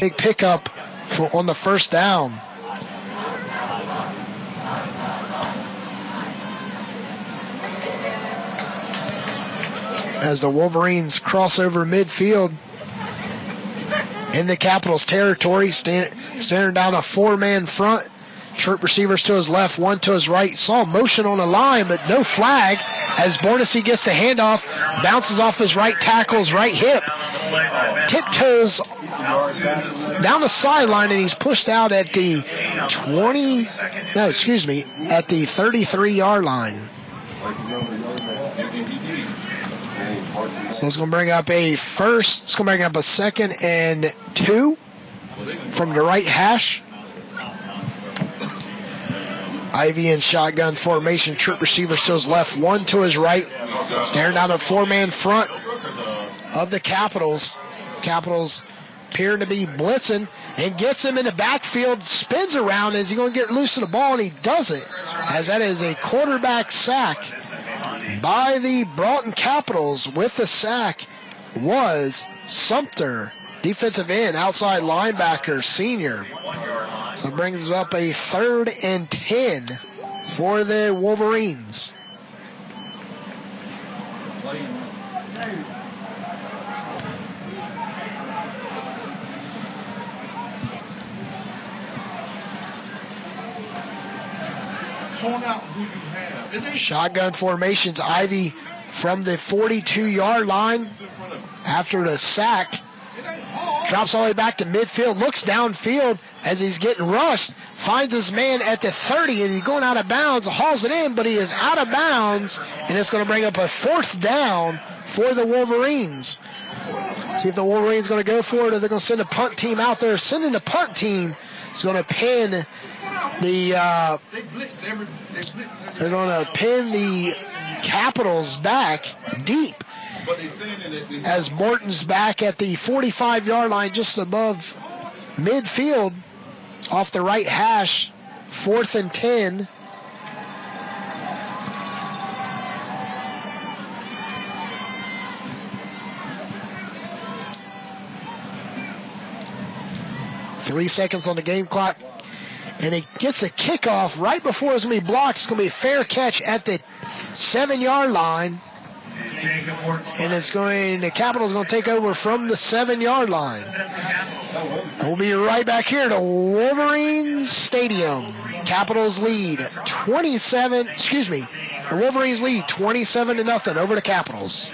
big pickup on the first down. As the Wolverines cross over midfield in the Capitals territory, standing down a four-man front. Short receivers to his left, one to his right. Saw motion on the line, but no flag as Bornesi gets the handoff, bounces off his right tackle's right hip, tiptoes down the sideline, and he's pushed out at the at the 33-yard line. So it's going to bring up a first. It's going to bring up a 2nd and 2 from the right hash. Ivy in shotgun formation. Trip receivers to his left, one to his right. Staring down a four-man front of the Capitals. Capitals appearing to be blitzing and gets him in the backfield. Spins around. Is he going to get loose of the ball? And he doesn't, as that is a quarterback sack by the Broughton Capitals. With the sack was Sumter, defensive end, outside linebacker, senior. So it brings up a 3rd and 10 for the Wolverines. Shotgun formations. Ivy from the 42-yard line after the sack. Drops all the way back to midfield, looks downfield as he's getting rushed, finds his man at the 30, and he's going out of bounds, hauls it in, but he is out of bounds, and it's going to bring up a 4th down for the Wolverines. See if the Wolverines going to go for it, or they're going to send a punt team out there. Sending the punt team is going to pin the they're going to pin the Capitals back deep, as Morton's back at the 45-yard line, just above midfield, off the right hash. 4th and 10. Three seconds on the game clock. And he gets a kickoff right before it's going to be blocked. It's going to be a fair catch at the 7-yard line. And the Capitals going to take over from the 7-yard line. We'll be right back here to Wolverines Stadium. Capitals lead the Wolverines lead 27-0 over the Capitals.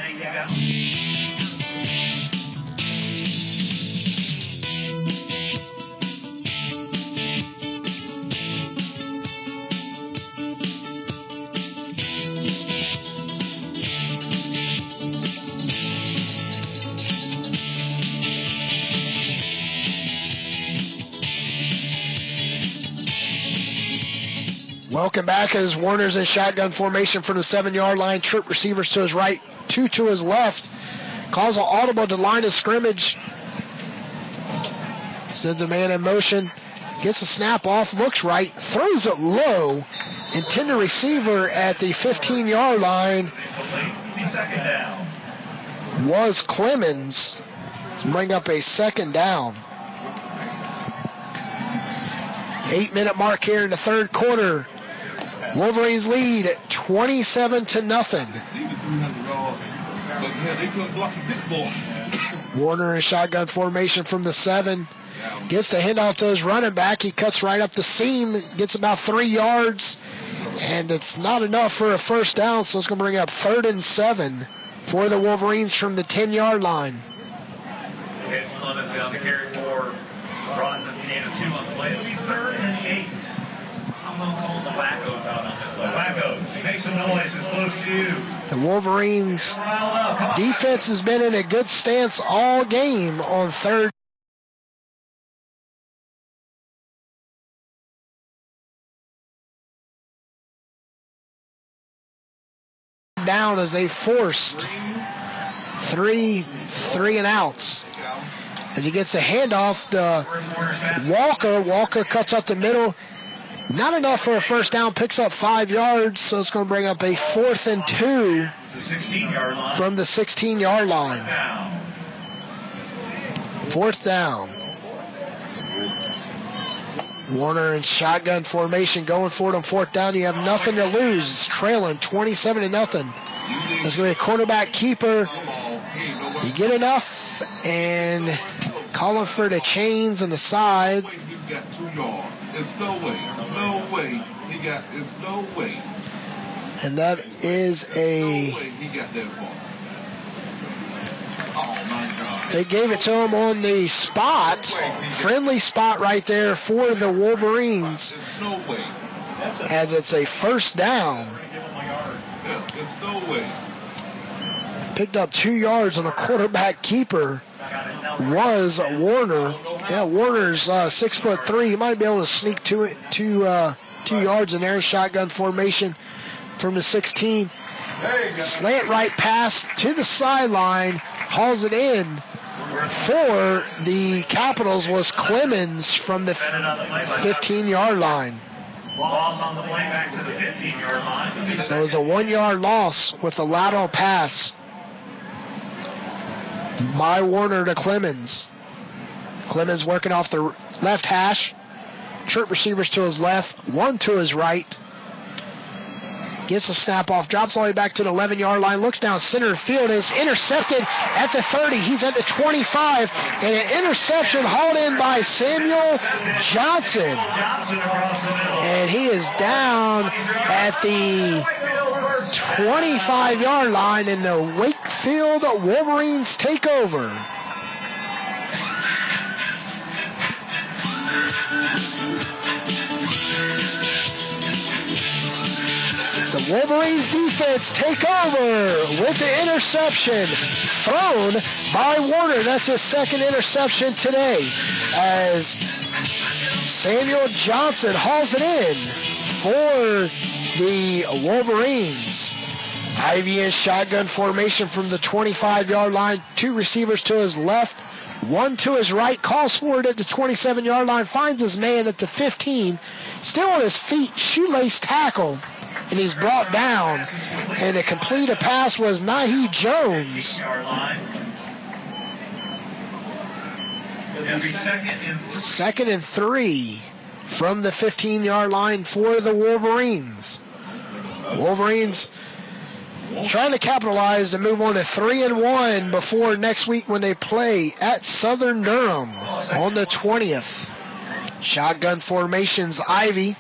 Welcome back as Warner's in shotgun formation from the 7-yard line. Trip receivers to his right, 2 to his left. Calls an audible to line of scrimmage. Sends a man in motion. Gets a snap off, looks right, throws it low. Intended receiver at the 15-yard line was Clemens. Bring up a 2nd down. 8-minute mark here in the 3rd quarter. Wolverines lead 27-0. Warner in shotgun formation from the 7. Gets the handoff to his running back. He cuts right up the seam, gets about 3 yards, and it's not enough for a 1st down, so it's going to bring up 3rd and 7 for the Wolverines from the 10-yard line. It's Clemens on the carry for Broughton at the end of 2 on the play. It'll be 3rd and 8. I'm going to call the wackos out on this play. Wackos, make some noise. It's close to you. The Wolverines defense has been in a good stance all game on 3rd down, as they forced three and outs. As he gets a handoff to Walker. Walker cuts up the middle. Not enough for a 1st down. Picks up 5 yards. So it's going to bring up a 4th and 2 from the 16-yard line. 4th down. Warner in shotgun formation going for it on fourth down. You have nothing to lose. It's trailing 27-0. There's going to be a quarterback keeper. You get enough and calling for the chains and the side. He got 2 yards. It's no way. No way. It's no way. And that is a... No way he got that ball. Oh, my God. They gave it to him on the spot. Friendly spot right there for the Wolverines. No way. As it's a first down. Yeah, it's no way. Picked up 2 yards on a quarterback keeper was Warner. Yeah, Warner's 6'3". He might be able to sneak two yards in there. Shotgun formation from the 16. Slant right pass to the sideline. Hauls it in for the Capitals was Clemens from the 15-yard line. Loss on the play back to the 15-yard line. So it was a 1-yard loss with a lateral pass by Warner to Clemens. Clemens working off the left hash. Chirp receivers to his left, one to his right. Gets the snap off, drops all the way back to the 11-yard line, looks down center field, is intercepted at the 30. He's at the 25, and an interception hauled in by Samuel Johnson. And he is down at the 25-yard line, and the Wakefield Wolverines take over. The Wolverines defense take over with the interception thrown by Warner. That's his second interception today as Samuel Johnson hauls it in for the Wolverines. Ivy in shotgun formation from the 25-yard line. 2 receivers to his left, 1 to his right. Calls forward at the 27-yard line. Finds his man at the 15. Still on his feet. Shoelace tackle. And he's brought down. And the completed pass was Nahi Jones. Second and 3 from the 15-yard line for the Wolverines. Wolverines trying to capitalize to move on to 3-1 before next week when they play at Southern Durham on the 20th. Shotgun formations, Ivy.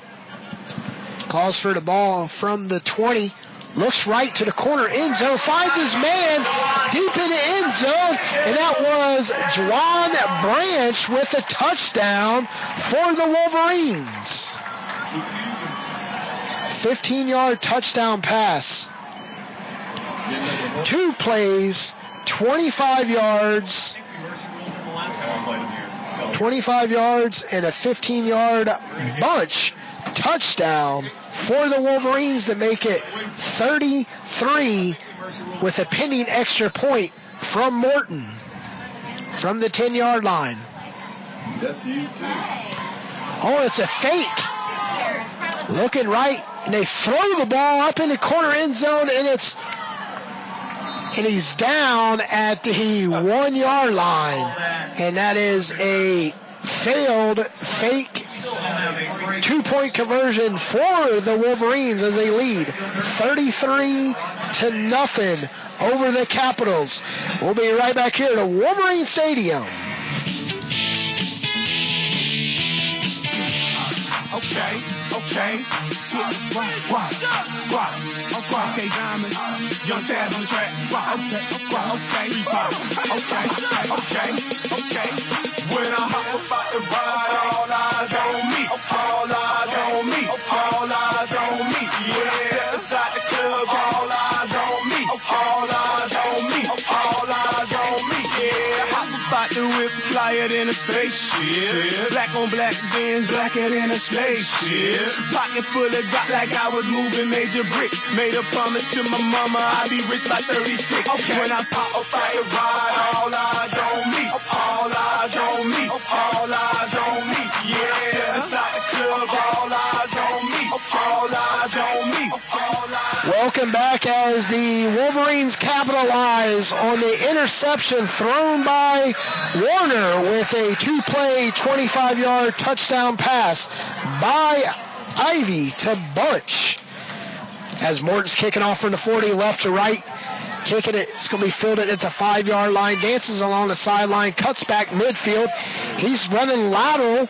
Calls for the ball from the 20. Looks right to the corner end zone. Finds his man deep in the end zone. And that was Juwan Branch with a touchdown for the Wolverines. 15-yard touchdown pass. 2 plays, 25 yards. 25 yards and a 15-yard bunch touchdown for the Wolverines to make it 33 with a pending extra point from Morton from the 10-yard line. That's you, too. Oh, it's a fake. Looking right, and they throw the ball up in the corner end zone, and he's down at the 1-yard line. And that is a failed fake 2-point conversion for the Wolverines as they lead 33-0 over the Capitals. We'll be right back here to Wolverine Stadium. Okay. Okay, Diamond. Young Taz on the track. Okay. When I hop about to ride, all eyes on me. All eyes on me. All eyes on me. When I step inside the club, all eyes on me. All eyes on me. All eyes on me. Yeah, I'm about to whip flyer than a spaceship. Black on black, Benz blacker than a slave ship. Pocket full of got like I was moving major bricks. Made a promise to my mama I'd be rich by 36. Okay. When I pop up out the ride, all eyes on me. All eyes on me. All eyes on me. Yeah, inside the club, all eyes on me. All eyes on me. All eyes. Welcome back as the Wolverines capitalize on the interception thrown by Warner with a two-play, 25-yard touchdown pass by Ivy to Bunch. As Morton's kicking off from the 40, left to right, kicking it. It's going to be fielded at the 5-yard line, dances along the sideline, cuts back midfield. He's running lateral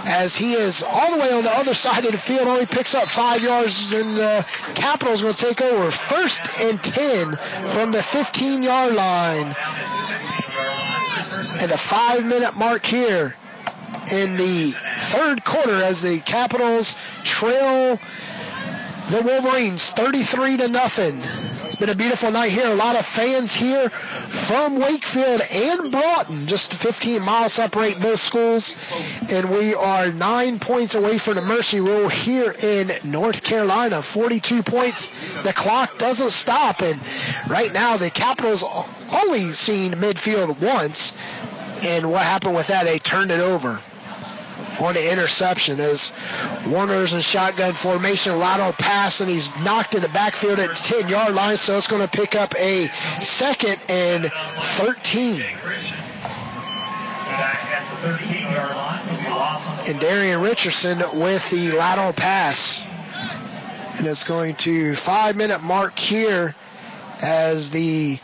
as he is all the way on the other side of the field, only picks up 5 yards, and the Capitals going to take over 1st and 10 from the 15-yard line. And the 5-minute mark here in the third quarter as the Capitals trail the Wolverines 33-0. It's been a beautiful night here. A lot of fans here from Wakefield and Broughton. Just 15 miles separate both schools. And we are 9 points away from the Mercy Rule here in North Carolina. 42 points. The clock doesn't stop. And right now the Capitals only seen midfield once. And what happened with that? They turned it over on the interception as Warner's in shotgun formation, lateral pass, and he's knocked in the backfield at the 10-yard line, so it's going to pick up a 2nd and 13. And Darian Richardson with the lateral pass. And it's going to 5-minute mark here as the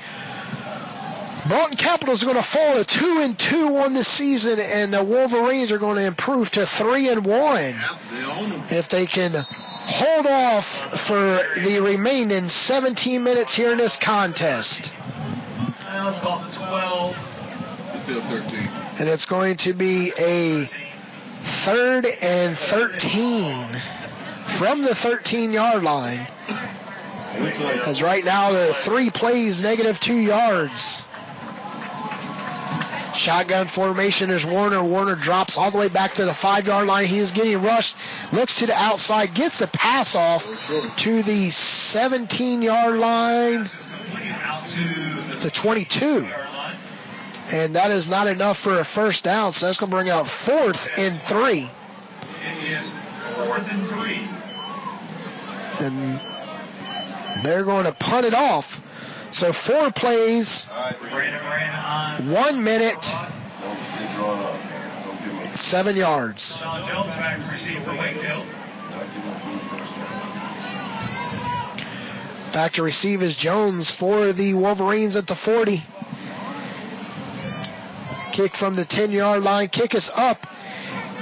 Broughton Capitals are going to fall to 2-2 on the season, and the Wolverines are going to improve to 3-1 if they can hold off for the remaining 17 minutes here in this contest. Let's go to 12. And it's going to be a 3rd and 13 from the 13-yard line. As right now the 3 plays, -2 yards. Shotgun formation is Warner. Warner drops all the way back to the 5-yard line. He is getting rushed. Looks to the outside. Gets the pass off to the 17-yard line. The 22. And that is not enough for a first down. So that's going to bring out 4th and 3. It is 4th and 3. And they're going to punt it off. So 4 plays, 1 minute, 7 yards. Back to receive is Jones for the Wolverines at the 40. Kick from the 10-yard line. Kick is up,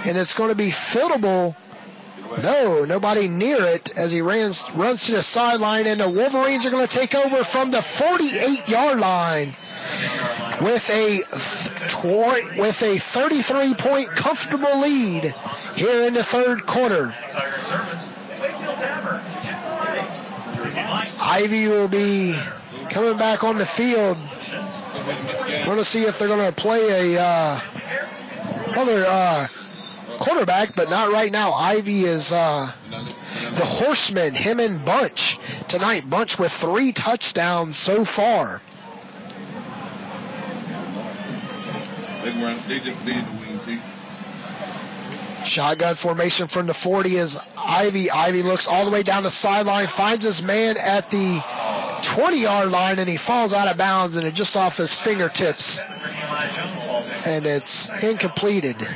and it's going to be fieldable. No, nobody near it as he runs to the sideline, and the Wolverines are going to take over from the 48-yard line with a 33-point comfortable lead here in the third quarter. Ivy will be coming back on the field. We're going to see if they're going to play other quarterback, but not right now. Ivy is the horseman, him and Bunch tonight. Bunch with 3 touchdowns so far. Shotgun formation from the 40 is Ivy. Ivy looks all the way down the sideline, finds his man at the 20-yard line, and he falls out of bounds, and it just off his fingertips. And it's incompleted.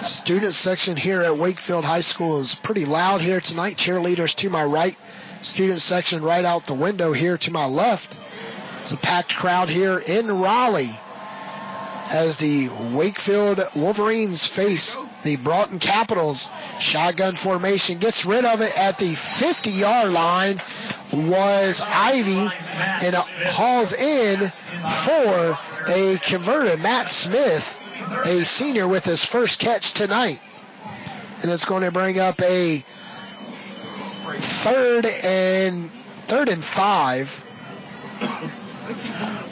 Student section here at Wakefield High School is pretty loud here tonight. Cheerleaders to my right. Student section right out the window here to my left. It's a packed crowd here in Raleigh as the Wakefield Wolverines face the Broughton Capitals. Shotgun formation, gets rid of it at the 50-yard line was Ivy, and hauls in for a converter, Matt Smith, a senior with his first catch tonight. And it's going to bring up a 3rd and 5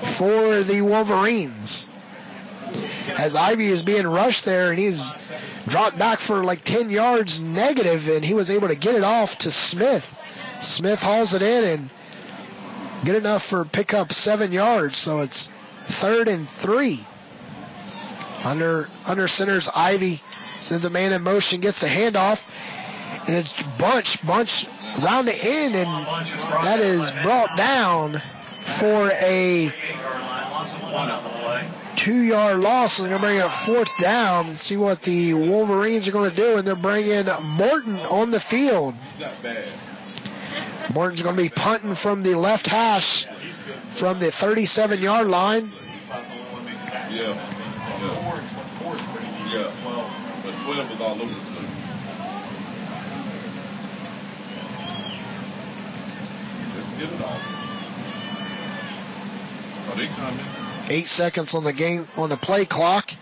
for the Wolverines. As Ivy is being rushed there, and he's dropped back for like 10 yards negative, and he was able to get it off to Smith. Smith hauls it in, and Good enough for pick up 7 yards, so it's 3rd and 3. Under center's Ivy sends a man in motion, gets the handoff, and it's Bunch around the end, and that is brought down for a 2-yard loss. And they're going to bring up 4th down. See what the Wolverines are going to do, and they're bringing Morton on the field. Morton's going to be punting from the left hash from the 37-yard line. Yeah. But 12 was all over the place. Just get it off. Are they coming? 8 seconds on the game, on the play clock.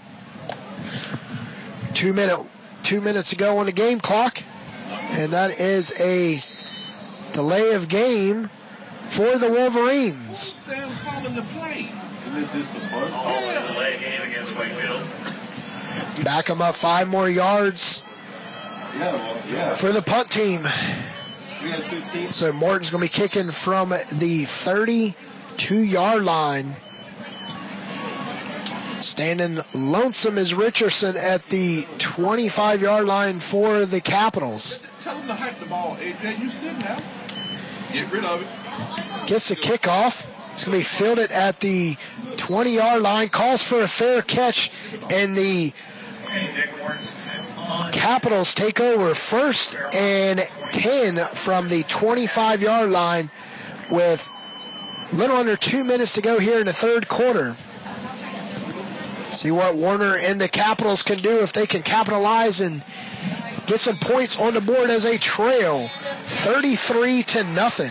2 minutes to go on the game clock. And that is a delay of game for the Wolverines. Damn, calling the play. Isn't it just a punt? Delay of game against Wakefield. Back them up 5 more yards for the punt team. So Morton's going to be kicking from the 32-yard line. Standing lonesome is Richardson at the 25-yard line for the Capitals. Tell him to hike the ball, AJ. You sitting now. Get rid of it. Gets the kickoff. It's going to be fielded at the 20-yard line. Calls for a fair catch, and the Capitals take over 1st and 10 from the 25-yard line with a little under 2 minutes to go here in the 3rd quarter. See what Warner and the Capitals can do if they can capitalize and get some points on the board as they trail 33-0.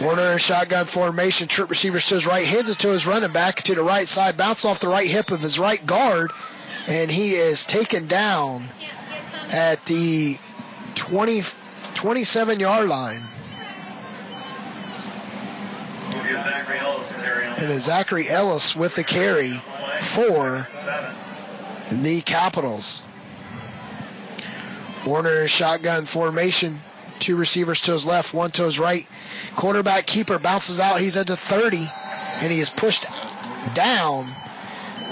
Warner in shotgun formation. Trip receiver to his right, hands it to his running back to the right side, bounce off the right hip of his right guard, and he is taken down at the 27-yard line. And it's Zachary Ellis with the carry for the Capitals. Warner in shotgun formation. 2 receivers to his left, 1 to his right. Quarterback keeper bounces out. He's at the 30, and he is pushed down.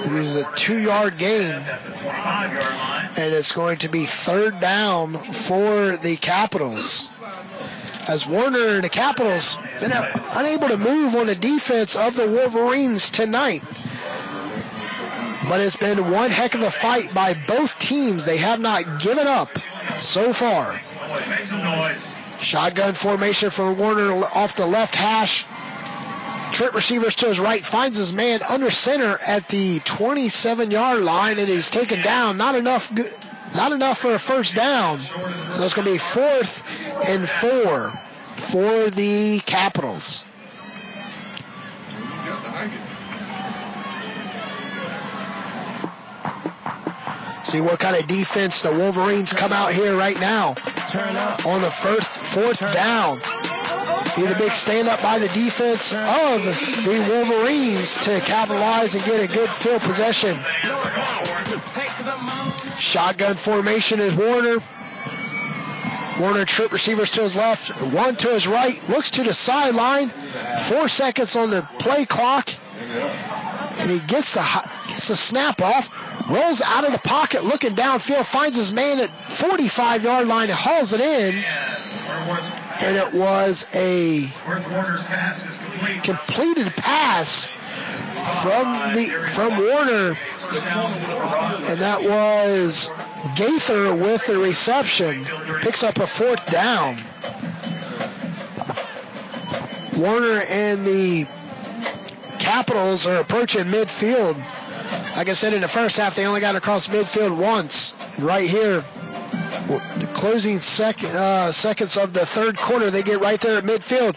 It is a 2-yard gain, and it's going to be 3rd down for the Capitals. As Warner and the Capitals been unable to move on the defense of the Wolverines tonight. But it's been one heck of a fight by both teams. They have not given up so far. Shotgun formation for Warner off the left hash. Trip receivers to his right, finds his man under center at the 27-yard line, and he's taken down. Not enough for a 1st down. So it's going to be 4th and 4 for the Capitals. See what kind of defense the Wolverines come out here right now. On the 4th down. Need a big stand-up by the defense of the Wolverines to capitalize and get a good field possession. Shotgun formation is Warner. Warner trip receivers to his left, 1 to his right, looks to the sideline. 4 seconds on the play clock. And he gets the snap off, rolls out of the pocket, looking downfield, finds his man at 45-yard line and hauls it in. And it was a completed pass from Warner, and that was Gaither with the reception. Picks up a 4th down. Warner and the Capitals are approaching midfield. Like I said, in the first half, they only got across midfield once. And right here, the closing seconds of the 3rd quarter, they get right there at midfield.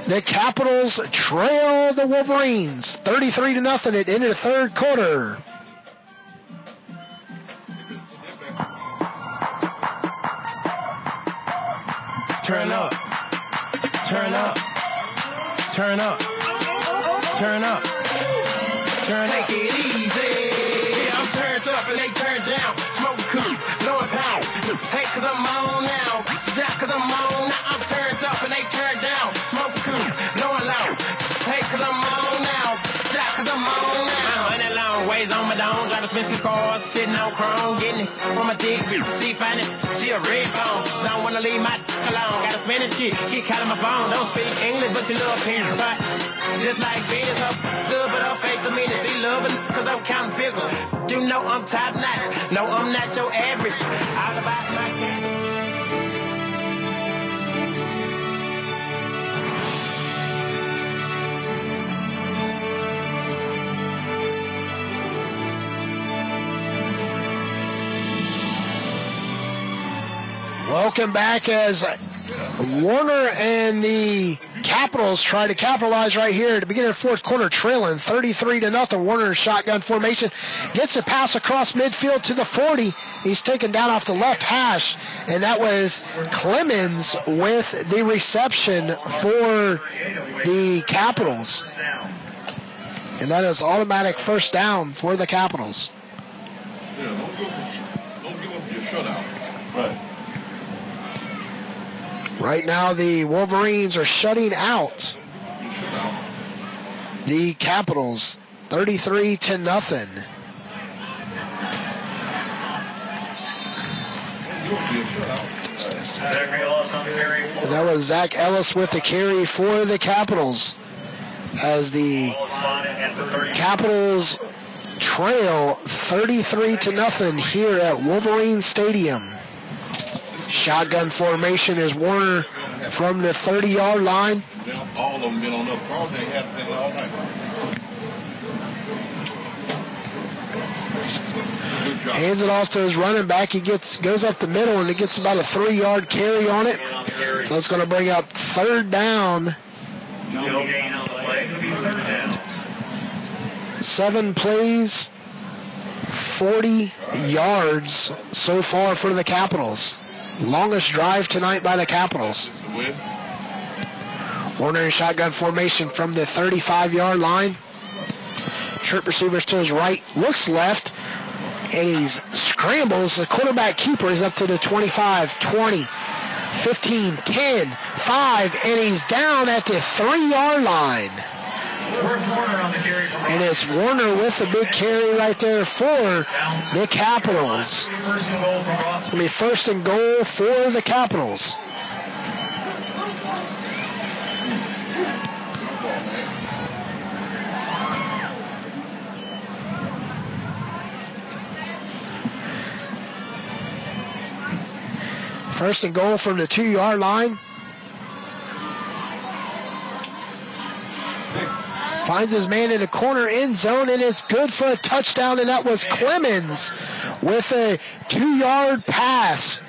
The Capitals trail the Wolverines 33-0 at the end of the 3rd quarter. Turn up. Turn up. Turn up. Turn up. Turn up. Take it easy. Yeah, I'm turned up and they turned down. expensive cars, sitting on chrome, getting it from my dick. She find it, she a red bone. Don't wanna leave my alone. Got a Spanish chick, keep calling my phone. Don't speak English, but she love pins. But just like Venus, her good, but her face a minute. She loving, cause I'm counting figures. You know I'm top notch. No, I'm not your average. All about my cash. Welcome back as Warner and the Capitals try to capitalize right here at the beginning of the fourth quarter, trailing 33-0. Warner in shotgun formation gets a pass across midfield to the 40. He's taken down off the left hash, and that was Clemens with the reception for the Capitals. And that is automatic first down for the Capitals. Yeah, don't give up your shutout. Right. Right now, the Wolverines are shutting out the Capitals, 33-0. And that was Zach Ellis with the carry for the Capitals, as the Capitals trail 33-0 here at Wolverine Stadium. Shotgun formation is Warner from the 30-yard line. All of them been on the ball. They have been all night. Hands it off to his running back. He goes up the middle, and he gets about a 3-yard carry on it. So it's going to bring up third down. No gain on the play. It'll be third down. 7 plays, 40 yards so far for the Capitals. Longest drive tonight by the Capitals. Warner in shotgun formation from the 35-yard line. Trip receivers to his right, looks left, and he scrambles. The quarterback keeper is up to the 25, 20, 15, 10, 5, and he's down at the 3-yard line. And it's Warner with a big carry right there for the Capitals. It's going to be first and goal for the Capitals. First and goal from the 2-yard line. Finds his man in the corner end zone, and it's good for a touchdown, and that was Clemens with a 2-yard pass.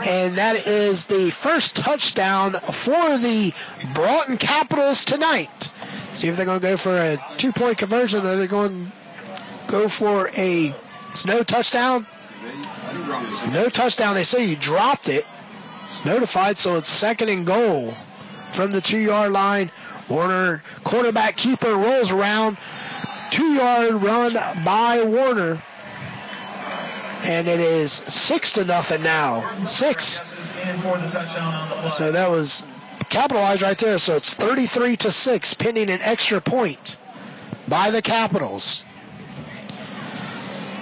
And that is the first touchdown for the Broughton Capitals tonight. See if they're going to go for a 2-point conversion, or they're going to go for a no touchdown. No touchdown. They say you dropped it. It's notified, so it's second and goal from the 2-yard line. Warner, quarterback keeper, rolls around. 2-yard run by Warner. And it is 6-0 now. 6. So that was capitalized right there. So it's 33-6, pending an extra point by the Capitals.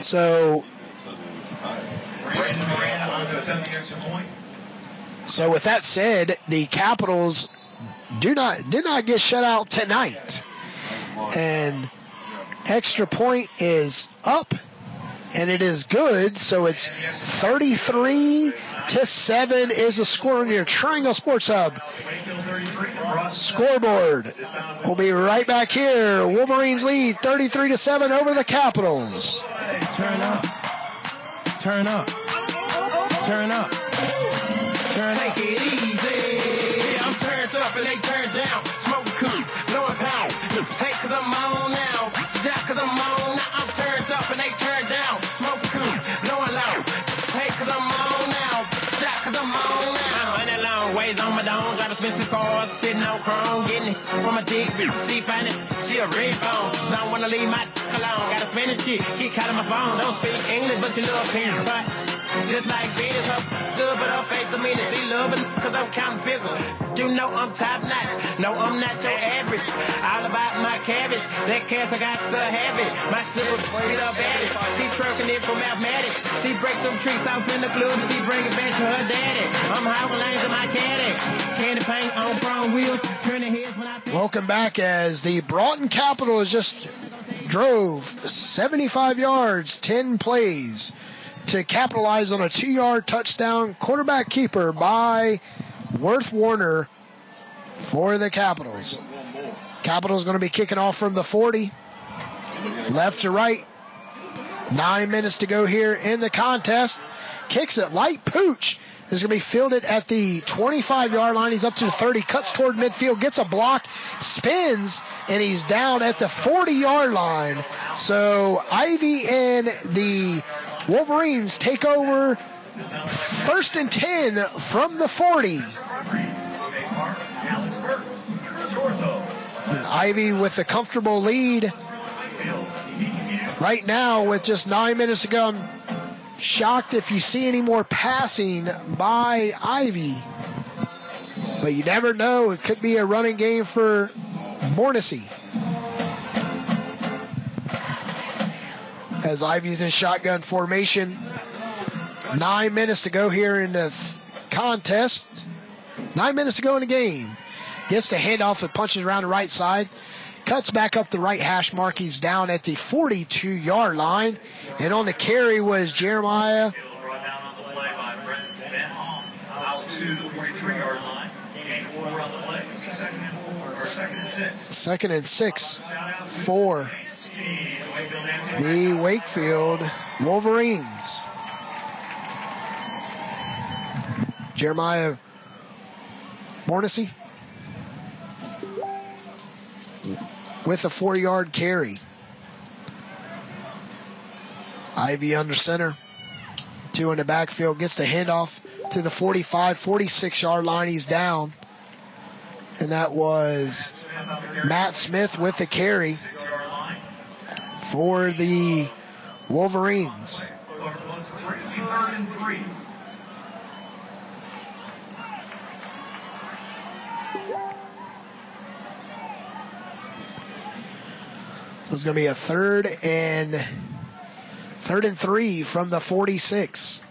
So with that said, the Capitals did not get shut out tonight. And extra point is up, and it is good. So it's 33-7 is the score on your Triangle Sports Hub scoreboard. We'll be right back here. Wolverines lead 33-7 over the Capitals. Turn up. Turn up. Turn up. Take it easy. I'm turned up and they turned down. Smoke cool, blowing pound. Hey, cause I'm on now. Jack, cause I'm on now. I'm turned up and they turned down. Smoke cool, blowing loud. Hey, cause I'm on now. Jack, cause I'm on now. I'm running long ways on my dome. Got expensive cars, sitting on chrome. Getting it from my dick. She find it, she a red bone. Don't wanna leave my alone. Got a Spanish chick, keep calling my phone. Don't speak English, but she love pins. Just like Venus, her good, but her face a mean it. She love it, cause I'm counting figures. You know I'm top notch. No, I'm not your average. All about my cabbage. That cash I got to have it. My stripper get up at it. She twerking it for mathematics. She break them trees off in the glue. She bring it back to her daddy. I'm hauling lanes in my caddy. Candy paint on front wheels. Turning heads when I... Welcome back as the Broughton Capitals just drove 75 yards, 10 plays to capitalize on a 2-yard touchdown quarterback keeper by Worth Warner for the Capitals. Capitals going to be kicking off from the 40, left to right. 9 minutes to go here in the contest. Kicks it light. Pooch is going to be fielded at the 25-yard line. He's up to the 30, cuts toward midfield, gets a block, spins, and he's down at the 40-yard line. So Ivy and the Wolverines take over 1st and 10 from the 40. And Ivy with a comfortable lead right now with just 9 minutes to go. I'm shocked if you see any more passing by Ivy. But you never know. It could be a running game for Morrissey. As Ivy's in shotgun formation. 9 minutes to go here in the contest. 9 minutes to go in the game. Gets the handoff and punches around the right side. Cuts back up the right hash mark. He's down at the 42-yard line. And on the carry was Jeremiah. Brought down on the play by Brent Van Hom. Out to the 43-yard line. Gain 4 on the play. Second and 6. Second and 6 for the Wakefield Wolverines. Jeremiah Morrissey with a 4-yard carry. Ivy under center. 2 in the backfield. Gets the handoff to the 45, 46-yard line. He's down. And that was Matt Smith with the carry for the Wolverines. Third and 3. So it's going to be a third and 3 from the 46.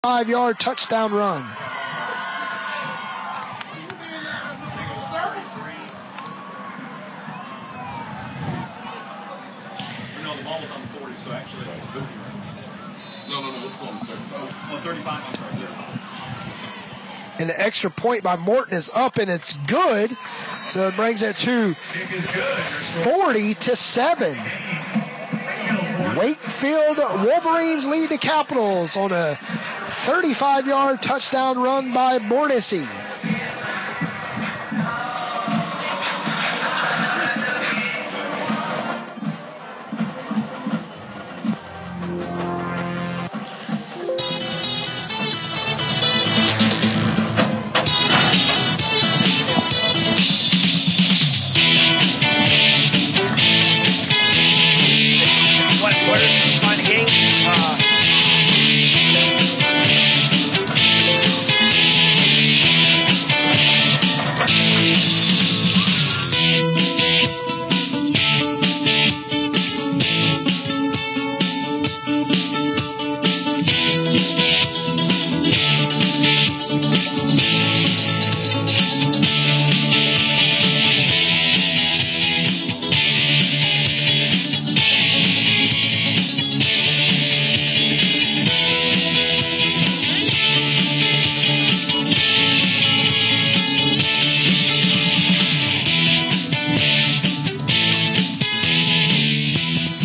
Five-yard touchdown run. No, the ball was on the 40, so actually it was moving around. No, it's on 35. 35, I'm sorry, 35. And the extra point by Morton is up, and it's good. So it brings it to 40-7. Wakefield Wolverines lead the Capitals on a 35-yard touchdown run by Morrissey.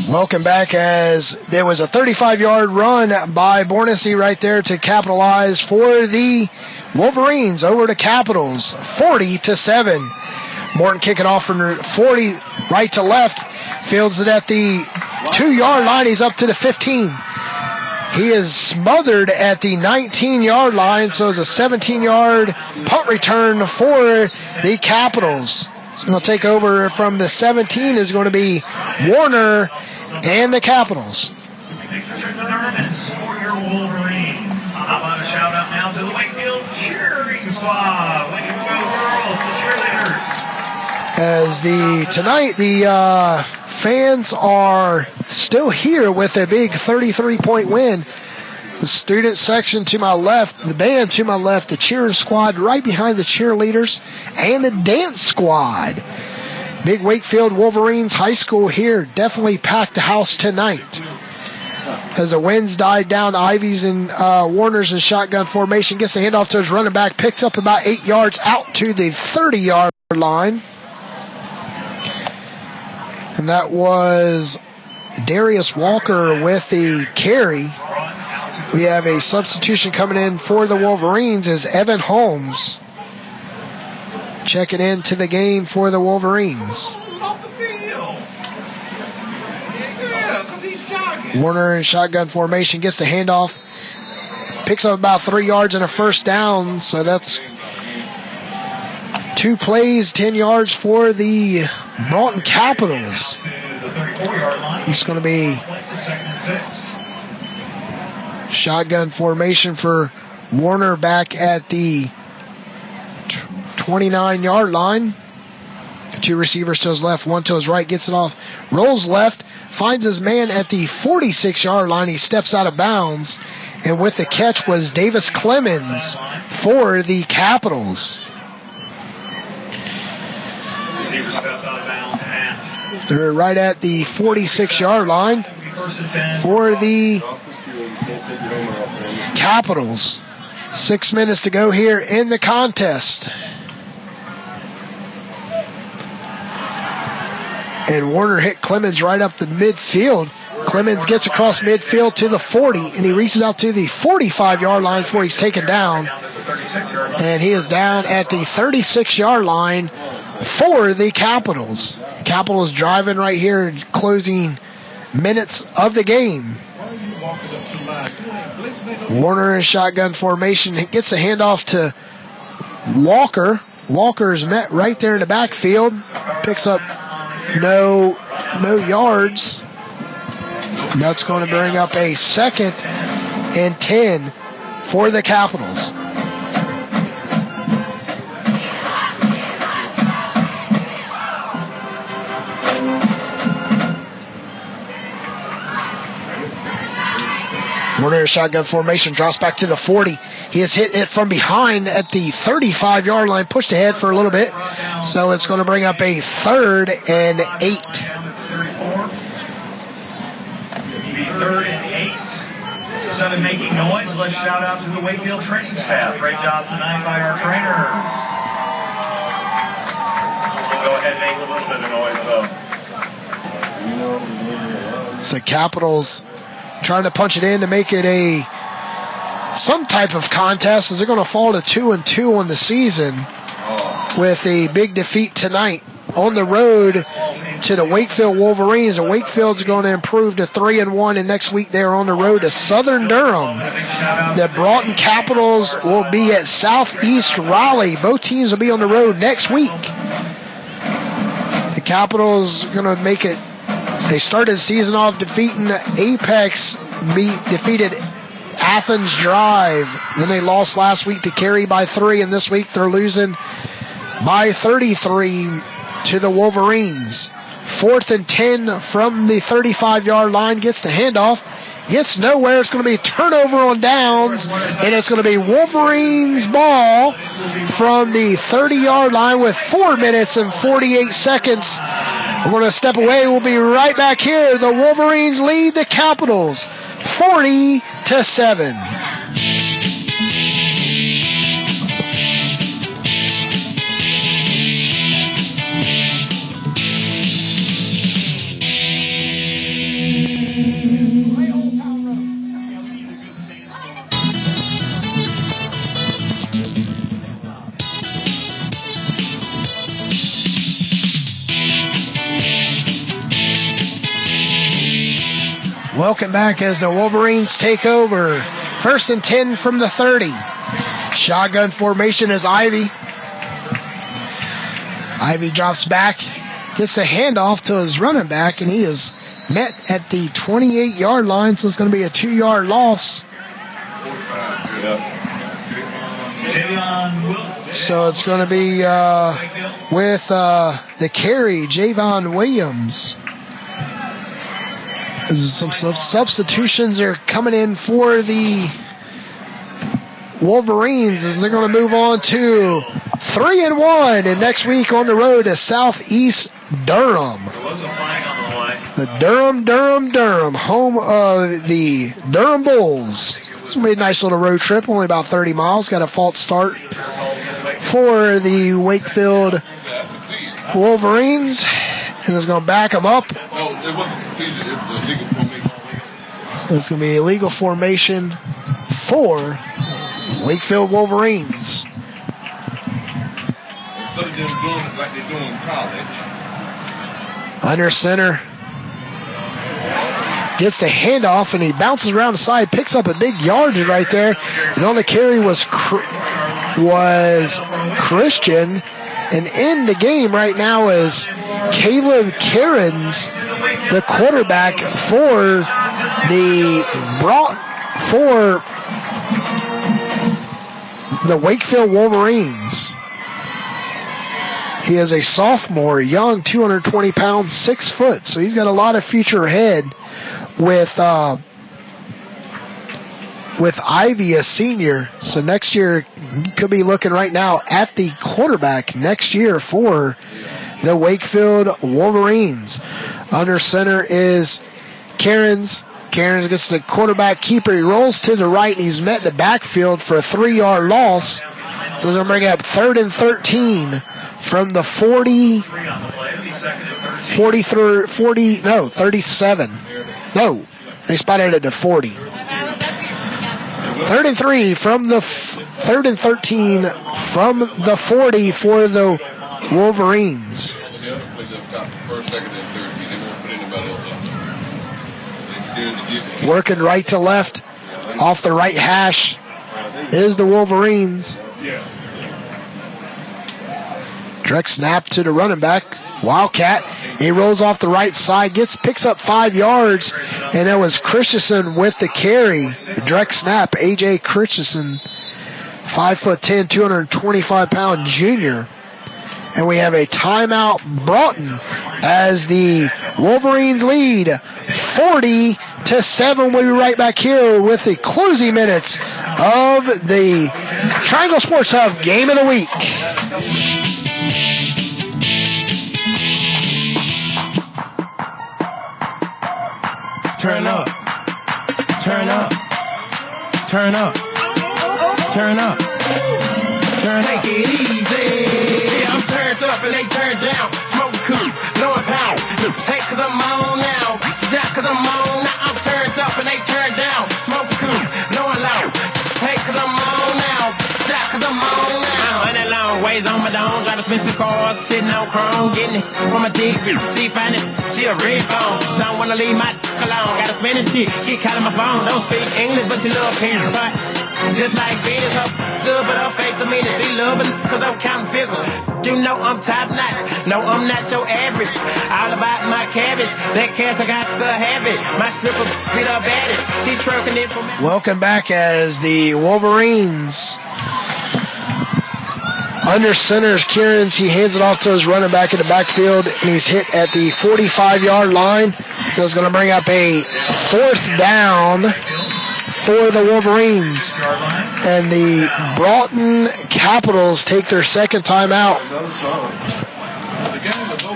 Welcome back, as there was a 35-yard run by Bornesi right there to capitalize for the Wolverines over the Capitals, 40-7. Morton kicking off from 40 right to left, fields it at the 2-yard line. He's up to the 15. He is smothered at the 19-yard line, so it's a 17-yard punt return for the Capitals. So going to take over from the 17 is going to be Warner and the Capitals. Thanks for checking out our events for your Wolverines. How about a shout out now to the Wakefield cheering squad. Wakefield girls, the cheerleaders. As tonight the fans are still here with a big 33-point win. The student section to my left, the band to my left, the cheer squad right behind the cheerleaders, and the dance squad. Big Wakefield Wolverines High School here definitely packed the house tonight. As the winds died down, Ivy's and Warner's in shotgun formation, gets the handoff to his running back, picks up about 8 yards out to the 30-yard line. And that was Darius Walker with the carry. We have a substitution coming in for the Wolverines as Evan Holmes checking into the game for the Wolverines. Warner in shotgun formation, gets the handoff, picks up about 3 yards and a first down, so that's 2 plays, 10 yards for the Broughton Capitals. It's going to be shotgun formation for Warner back at the 29-yard line. 2 receivers to his left, 1 to his right, gets it off, rolls left, finds his man at the 46-yard line. He steps out of bounds, and with the catch was Davis Clemens for the Capitals. They're right at the 46-yard line for the Capitals. 6 minutes to go here in the contest. And Warner hit Clemens right up the midfield. Clemens gets across midfield to the 40, and he reaches out to the 45-yard line before he's taken down. And he is down at the 36-yard line for the Capitals. Capitals driving right here, closing minutes of the game. Warner in shotgun formation gets the handoff to Walker. Walker's met right there in the backfield. Picks up no yards. And that's going to bring up a 2nd and 10 for the Capitals. Warner shotgun formation, drops back to the 40. He has hit it from behind at the 35-yard line, pushed ahead for a little bit. So it's going to bring up a 3rd and 8. 3rd and 8. This is 7 making noise. Let's shout out to the Wakefield training staff. Great job tonight by our trainers. Go ahead and make a little bit of noise, though. So Capitals trying to punch it in to make it some type of contest, as they're going to fall to 2-2 on the season with a big defeat tonight on the road to the Wakefield Wolverines. And Wakefield's going to improve to 3-1, and next week they're on the road to Southern Durham. The Broughton Capitals will be at Southeast Raleigh. Both teams will be on the road next week. The Capitals are going to make it. They started the season off defeating Apex, defeated Athens Drive. Then they lost last week to Cary by 3, and this week they're losing by 33 to the Wolverines. 4th and 10 from the 35-yard line, gets the handoff, gets nowhere. It's going to be a turnover on downs, and it's going to be Wolverines ball from the 30-yard line with 4 minutes and 48 seconds. We're going to step away. We'll be right back here. The Wolverines lead the Capitals 40-7. Welcome back as the Wolverines take over. 1st and 10 from the 30. Shotgun formation is Ivy. Ivy drops back, gets a handoff to his running back, and he is met at the 28-yard line, so it's going to be a 2-yard loss. So it's going to be with the carry, Javon Williams. Some substitutions are coming in for the Wolverines as they're going to move on to 3-1, and next week on the road to Southeast Durham. The Durham, home of the Durham Bulls. It's going to be a nice little road trip, only about 30 miles. Got a false start for the Wakefield Wolverines, and it's going to back them up. So it's going to be a legal formation for Wakefield Wolverines. Instead of them doing it like they do in college. Under center. Gets the handoff, and he bounces around the side, picks up a big yardage right there. And on the carry was Christian. And in the game right now is Caleb Cairns, the quarterback for the Wakefield Wolverines. He is a sophomore, young, 220 pounds, 6 foot. So he's got a lot of future ahead with Ivy, a senior. So next year, could be looking right now at the quarterback next year for the Wakefield Wolverines. Under center is Cairns. Cairns gets the quarterback keeper. He rolls to the right, and he's met in the backfield for a 3-yard loss. So he's going to bring up 3rd and 13 from the 37. No, they spotted it at 40. 3rd and 3 from the 3rd and 13 from the 40 for the Wolverines. Working right to left off the right hash is the Wolverines. Direct snap to the running back, Wildcat. He rolls off the right side, picks up 5 yards, and it was Christensen with the carry. Direct snap, A.J. Christensen, 5'10", 225-pound junior. And we have a timeout, Broughton, as the Wolverines lead 40-7. We'll be right back here with the closing minutes of the Triangle Sports Hub Game of the Week. Turn up. Turn up. Turn up. Turn up. Turn up. Take it easy. I'm turned up and they turned down. Smoke cool, blowing pound. Take 'cause I'm on now. Shot 'cause I'm on now. I'm turned up and they turned down. Smoke cool, blowing loud. Take 'cause I'm on now. Shot 'cause I'm on now. I'm running long ways on my dome. Got expensive cars sitting on chrome. Getting it from a deep. She find it. She a red bone. Don't wanna leave my alone. Got a spinning shit. Keep calling my phone. Don't speak English, but you love parents. But just like Venus, her good, but her face a minute. She loving 'cause I'm counting figures. You know I'm top notch. No, I'm not your average. All about my cabbage. That cash I got to have it. My stripper be the baddest. She twerking it for me. Welcome back as the Wolverines. Under center's Kieran's. He hands it off to his running back in the backfield, and he's hit at the 45-yard line. So it's going to bring up a 4th down for the Wolverines. And the Broughton Capitals take their second time out.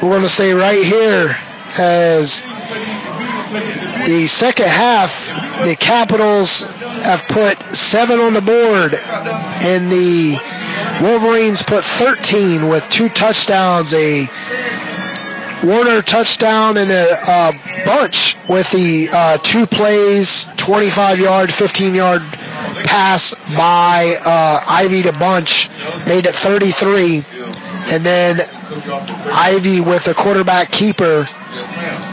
We're going to stay right here as the second half, the Capitals have put 7 on the board, and the Wolverines put 13 with 2 touchdowns, a Warner touchdown and a bunch with the 2 plays, 25-yard, 15-yard pass by Ivy to Bunch, made it 33. And then Ivy with the quarterback keeper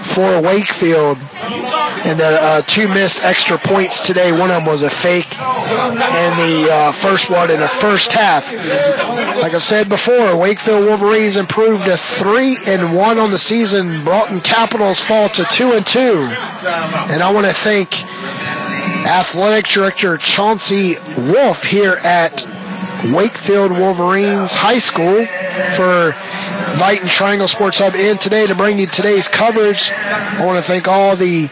for Wakefield And the 2 missed extra points today. One of them was a fake, and the first one in the first half. Like I said before, Wakefield Wolverines improved to 3-1 on the season. Broughton Capitals fall to 2-2. And I want to thank Athletic Director Chauncey Wolf here at Wakefield Wolverines High School for inviting Triangle Sports Hub in today to bring you today's coverage. I want to thank all the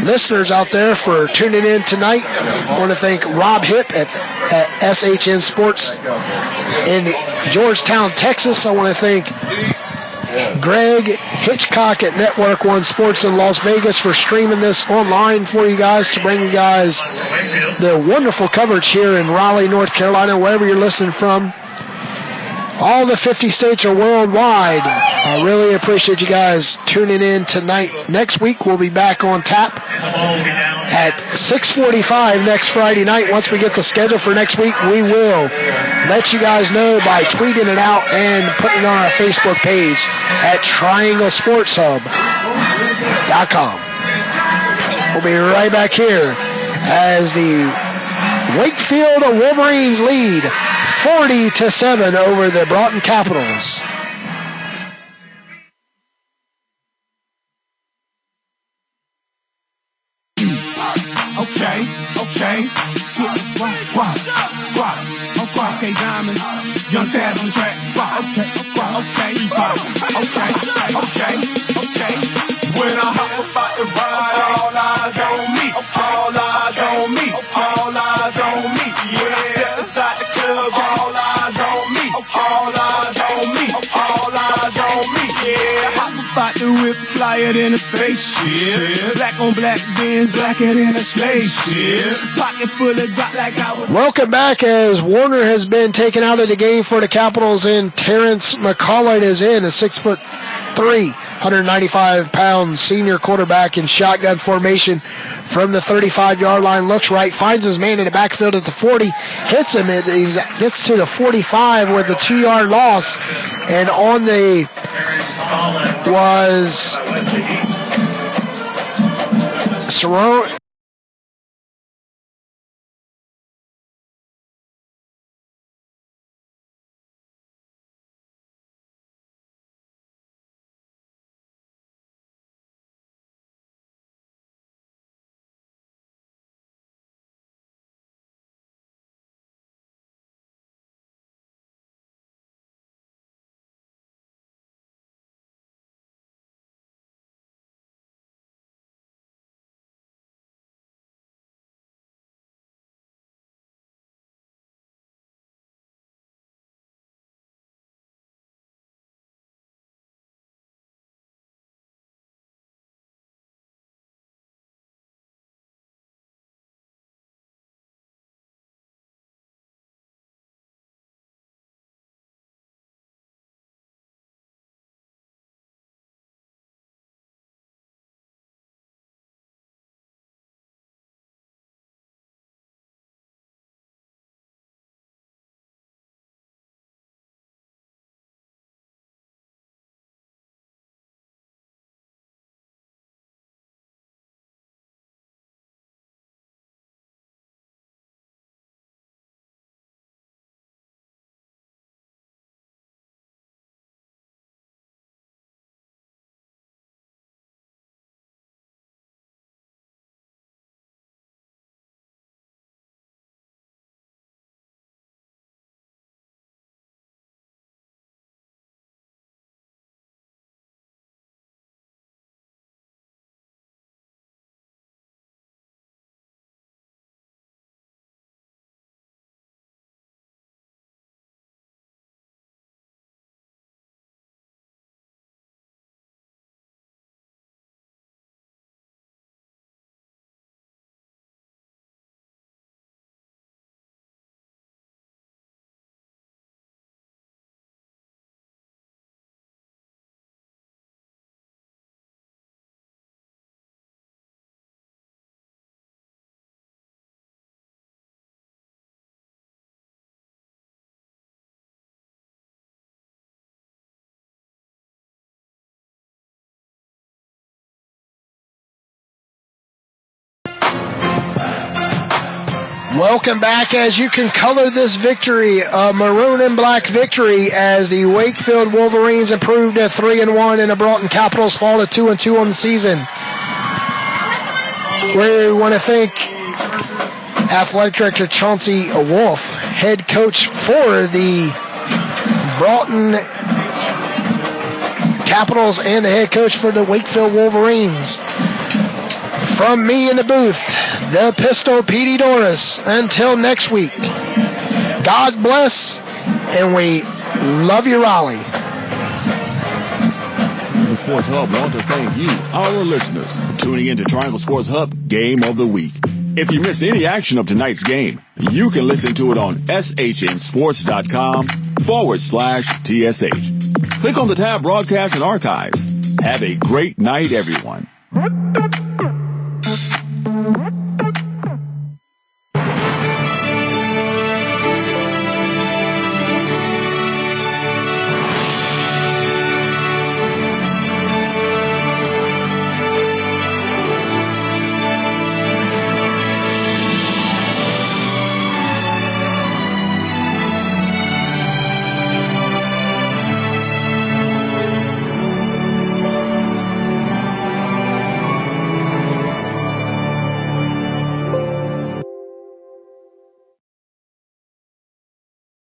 listeners out there for tuning in tonight. I want to thank Rob Hipp at SHN Sports in Georgetown, Texas. I want to thank Greg Hitchcock at Network One Sports in Las Vegas for streaming this online for you guys to bring you guys the wonderful coverage here in Raleigh, North Carolina, wherever you're listening from. All the 50 states are worldwide. I really appreciate you guys tuning in tonight. Next week, we'll be back on tap at 6:45 next Friday night. Once we get the schedule for next week, we will let you guys know by tweeting it out and putting it on our Facebook page at TriangleSportsHub.com. We'll be right back here as the Wakefield Wolverines lead 40-7 over the Broughton Capitals. Okay. Okay, Diamond. Young Tab on the track. Okay. When I hop about to ride, all eyes on me. All eyes on me. All eyes on me. When I step inside the club, all eyes on me. All eyes on me. All eyes on me. Yeah. I'm about to whip flyer than a spaceship. Black on black, Benz, blacker than a slave ship. Pocket full of got like I was. Welcome back as Warner has been taken out of the game for the Capitals and Terrence McCullough is in, a 6'3", 195-pound senior quarterback in shotgun formation from the 35-yard line. Looks right, finds his man in the backfield at the 40, hits him. He gets to the 45 with a 2-yard loss, and on the was Cerrone. Welcome back. As you can color this victory, a maroon and black victory, as the Wakefield Wolverines improved at 3-1 and the Broughton Capitals fall to 2-2 on the season. We want to thank Athletic Director Chauncey Wolf, head coach for the Broughton Capitals and the head coach for the Wakefield Wolverines. From me in the booth, the Pistol Petey Doris. Until next week, God bless, and we love you, Raleigh. The Sports Hub want to thank you, our listeners, for tuning in to Triangle Sports Hub Game of the Week. If you missed any action of tonight's game, you can listen to it on shnsports.com/TSH. Click on the tab Broadcast and Archives. Have a great night, everyone.